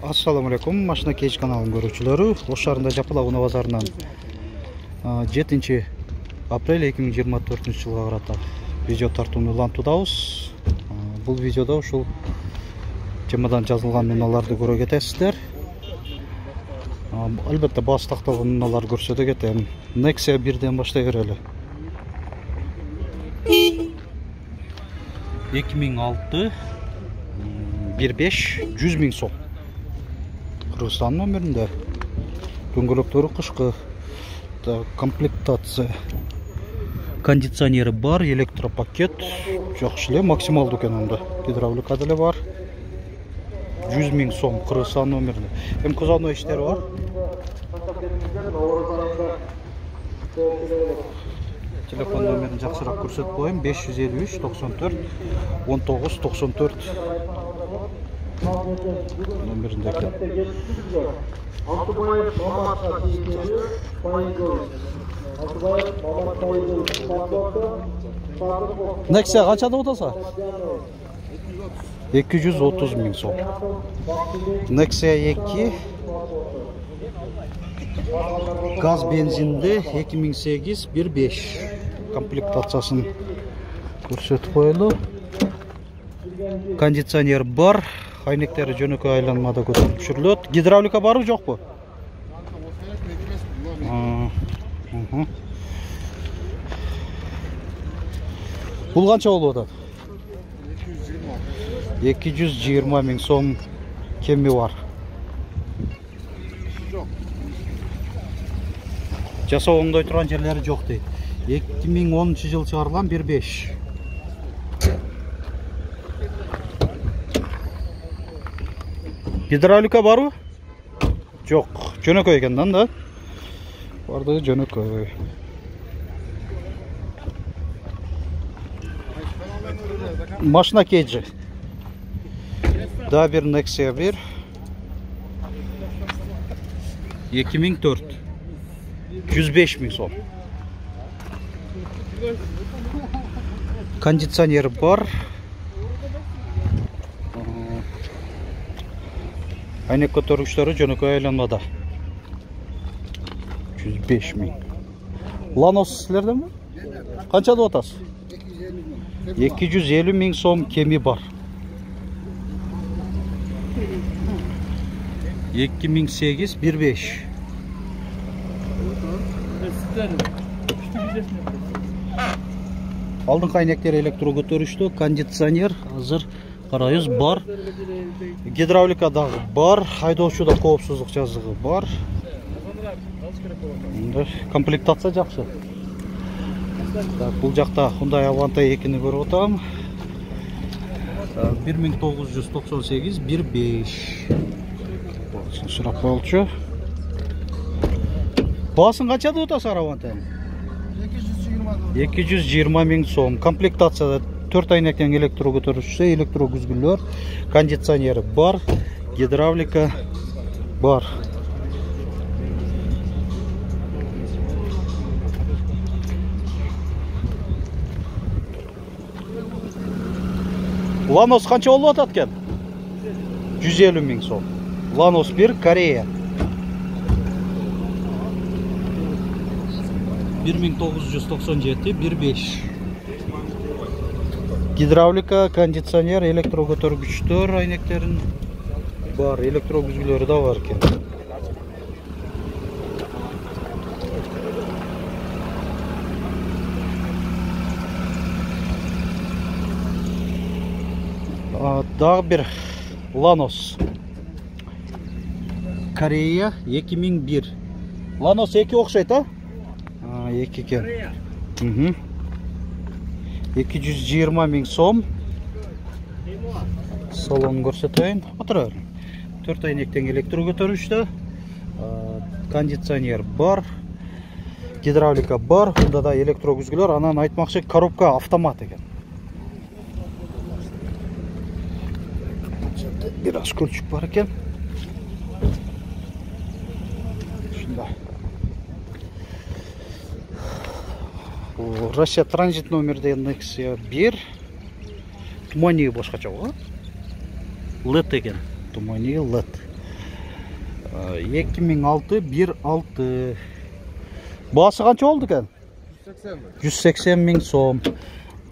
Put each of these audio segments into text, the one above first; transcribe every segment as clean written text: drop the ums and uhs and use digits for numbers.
Assalamu alaikum, Машина Кеч каналының көрүүчүлөрү. Ош шаарында Жапылак унаа базарынан 7 апрель 2024 жылга карата видео тартууну улантуудабыз. Бул видеодо ушул темадан жазылган унааларды көрө кетесиздер. Албетте баасы такталган унаалар көрсөтө кетем. Nexia 1ден баштай берели. 2006 1.5 100 000 сом. Кыргызстан номеринде. Дөңгөлөктөрү кышкы. Комплектация. Кондиционери бар, электропакет. Жакшы эле, максималдуу экен анда. Гидравлика деле бар. 100 000 сом Кыргызстан номеринде. Эми кузовной иштери бар. Телефон номерин жакшыраак көрсөтүп коеюн. 553 94 19 94 номеринде экен. Nexia канчада отаса? 230 000 сом. Nexia 2 газ бензинде 2008 1.5 комплектациясын көрсөтүп коелу. Кондиционер бар, айнектери жөнөкөй айланмада көтөрүп түшүрүлөт. Гидравлика барбы жокпу? Бул канча болуп атат? 220 000 сом кеми бар. Жасоо оңдой турган жерлери жок дейт. 2010 жыл чыгарылган 1.5. Гидравлика барбы? Жок, жөнөкөй экен да. Бардыгы жөнөкөй. Машина Кеч. Да бир Nexia 1. 2004. 105 000 сом. Кондиционер бар. Айнек көтөргүчтөрү жөнөкөй айланмада. 105 000. Lanos силерденби? Канча деп атасыз? 250 000 сом кеми бар. 2008 1.5. Алдыңкы айнектер электро көтөрүштү, кондиционер азыр карайбыз бар. Гидравлика дагы бар, айдоочуда коопсуздук жазыгы бар. Комплектация жакшы. Бул жакта Hyundai Avanta 2-ни көрүп атам. 1998 1.5. Сұрап коелчу. Баасын канча деп атасыз Avanta? 220 000 сом. Комплектацияда 4 айнектен электро көтөрүшү, электро күзгүлөр, кондиционери бар, гидравлика бар. Lanos канча болуп атат экен? 150 000 сом. Lanos 1 Корея. 1997 1.5. Гидравлика, кондиционер, электро көтөргүчтөр айнектерин бар, электро күзгүлөрү да бар экен. Дагы бир Lanos Корея 2001. Lanos 2 окшойт, а? 2 экен. 220 000 сом. Салон көрсөтөйүн. Отура бер. 4 айнектен электро көтөрүштү. Кондиционер бар. Гидравлика бар. Мында да электро күзгүлөр, анан айтмакчы коробка автомат экен. Бир аз көлчүк бар экен. Ушундай. Россия транзит номерде Nexia 1. Тумании башкача го. LED экен. Тумании LED. 2006 1.6. Baасы qancha oldu ekan? 180 ming so'm.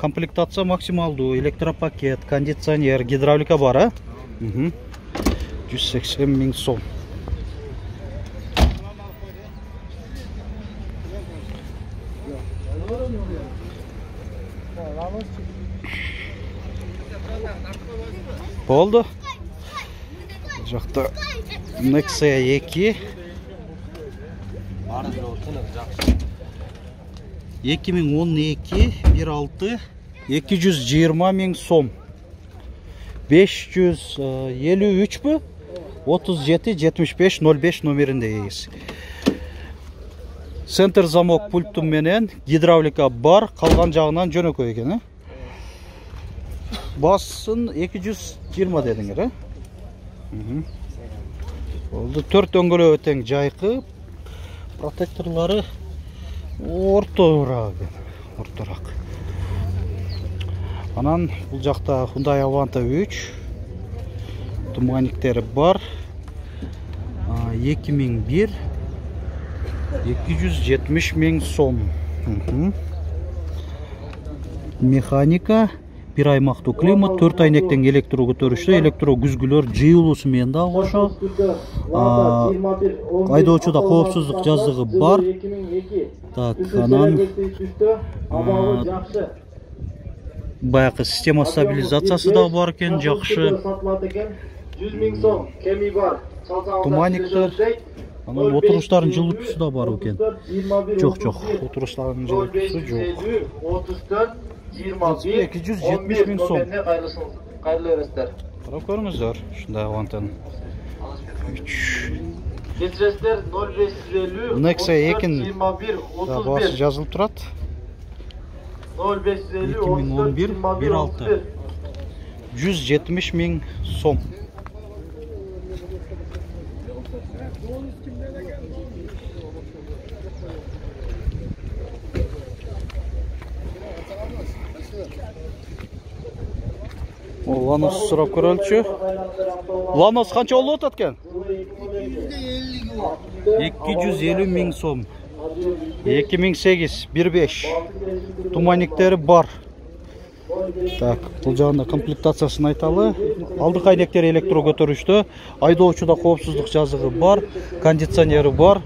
Komplektatsiya maksimaldu, elektropaket, konditsioner, gidravlika var ha? 180 ming so'm. Oldu. Bu жақта Nexia 2. 2012 1.6 220 ming so'm. 553 bu 37 75 05 номеринdeyiz. Center zamok pultum menen gidravlika bar, kalgan жағынан жөнөкөй eкен. Bassın 220 dedіңер, ha? Oldu. 4 öngölö öteң жайкы. Protektorları ortorak. Анан бул жакта Hyundai Avanta 3. Туманиктери бар. 2001 270 ming so'm. Mexanika, bir аймактуу климат, 4 айнектен электро көтөрүштү, электро күзгүлөр жыйылуусу менен да кошо. Айдоочуда коопсуздук жаздыгы бар. Так, анан баягы система стабилизациясы да бар экен, жакшы. 100 ming so'm kemi бар. Туманиктер, анан отуруштардын жылытуусу да бар экен. Жок, отуруштардын жылытуусу жок. 34 21 270 ming so'm. Кайрылуу бересиздер. Карап көрүңүздөр, ушундай Avanta'nын. Кечиресиздер 0550 Nexia 2 21 баасы жазылып турат. 0550 2011 1.6 170 ming so'm. Lanos сурап көрөлчү. Lanos канча болуп атат экен? 250 ming so'm. 2008 1.5. Туманиктери бар. Так, бул жагында комплектациясын айталы. Алдык айнектери электро көтөрүштү. Айдоочуда коопсуздук жазыгы бар, кондиционери бар.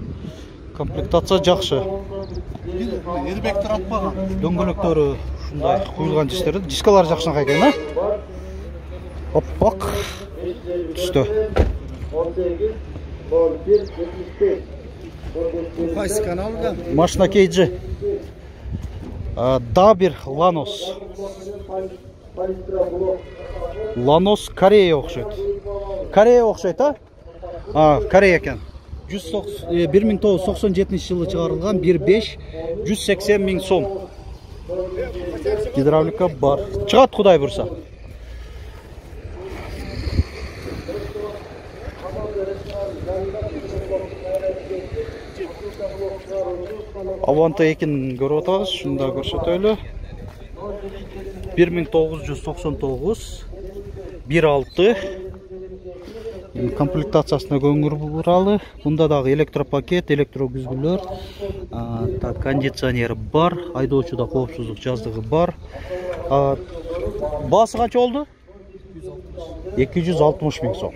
Комплектация жакшы. Эрбек таратпаган. Дөңгөлөктөрү ушундай куюлган дисктер, дискалар жакшынакай экен, а? Оппак. Түстө. 18 01 75. Кайсы каналга? Машина кейджи. Dabir Lanos. Lanos Корея окшойт. Корея окшойт, а? Корея экен. 1997 жылы чыгарылган 1.5 180 ming so'm. Gidravlika бар. Чыгат Кудай бурса. Avanta 2'nin görüp atабыз, şunu da көрсөтөлү. 1999 1.6 комплектациясына көңүр буралы. Бунда дагы электропакет, электро күзгүлөр, так, кондиционер бар, айдоочуда коопсуздук жаздыгы бар. Баасы канча болду? 260 ming so'm.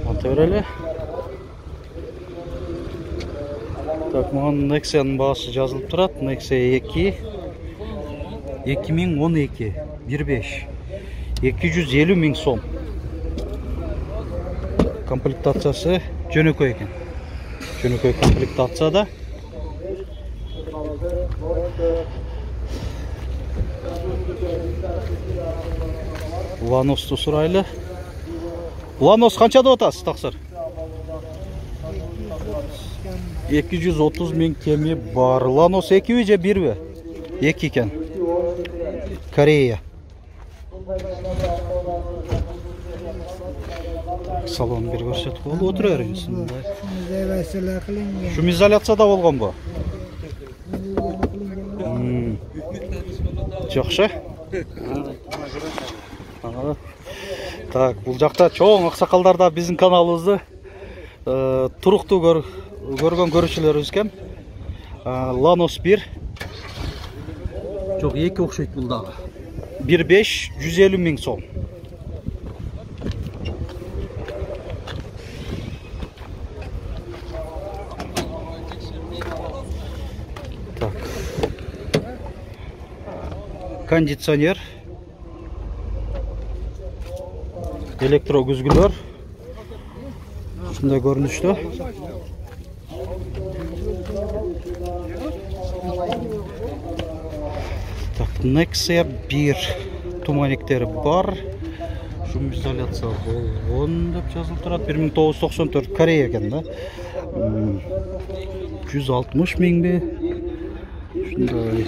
Montevereli. Так, маған Nexia'nın baası жазылып турат. Nexia 2 2012 1.5 250 ming so'm. Komplектациясы жөнөкөй экен. Жөнөкөй комплектацияда. Lanos'tu suraylı. Lanos kançada otası taksır? 230 ming kemi var. Lanos 2 üce 1 mi? 2 iken. Koreya. Salon bir görsetip oldu. Oturuyor musun? Şu izolatsiyada bolgan bu. жакшы. Так, бул жакта чоң аксакалдар да биздин каналыбызды туруктуу көргөн көрүүчүлөрүбүз экен. Lanos 1. Жок, 2 окшойт бул дагы. 1.5 150 миң сом. Так. Кондиционер. Электро күзгүлөр. Ушундай көрүнүштө. Так, Nexia 1 туманиктери бар. Шум изоляция болгон деп жазылып турат. 1994 Корея экен да. 160 миңби? Ушундай.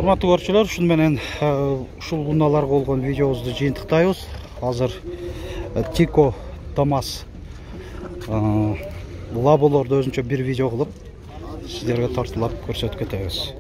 Урматтуу көрүүчүлөр, ушун менен ушул унааларга болгон видеобузду жыйынтыктайбыз. Азыр Тико Тамас лаболорду өзүнчө бир видео кылып сиздерге тартуулап көрсөтүп кетебиз.